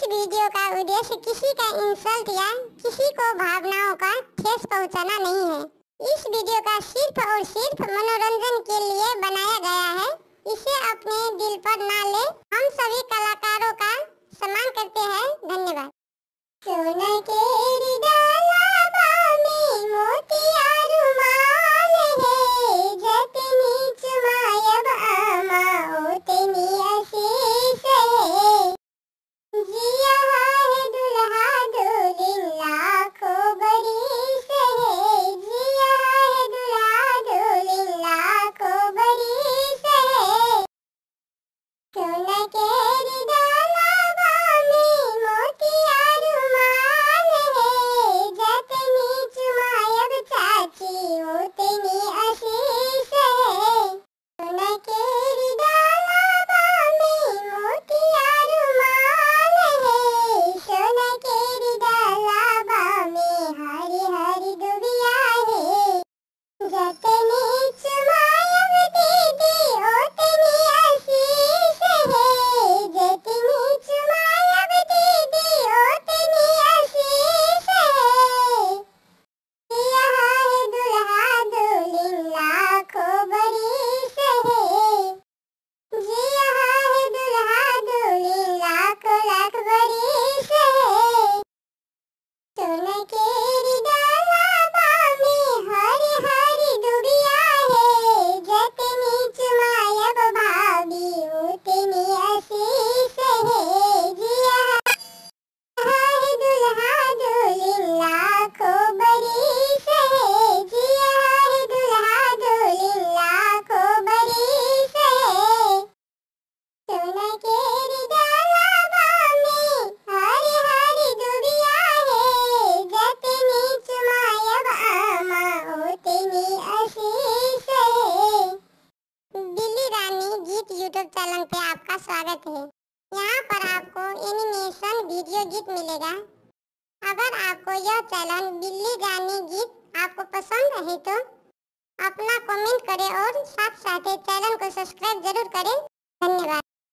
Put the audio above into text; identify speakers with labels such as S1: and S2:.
S1: Video का उद्देश्य किसी का इंसल्ट या किसी को भावनाओं का ठेस पहुंचाना नहीं है। इस वीडियो का सिर्फ और सिर्फ मनोरंजन के लिए बनाया गया है। इसे अपने दिल पर ना ले। हम सभी कलाकारों का सम्मान करते हैं। धन्यवाद। सोना के डाला में मोतिया रुमाल है, जतनी चुमायब आमा ओतनी आशीष है। जिया है दुल्हा दुल्हन लाखों बरिस है, जिया है दुल्हा दुल्हन लाखों बरिस है। सोना के यूट्यूब चैनल पे आपका स्वागत है। यहाँ पर आपको एनिमेशन वीडियो गीत मिलेगा। अगर आपको यह चैनल बिल्ली गाने गीत आपको पसंद है तो अपना कमेंट करें और साथ साथ चैनल को सब्सक्राइब जरूर करें।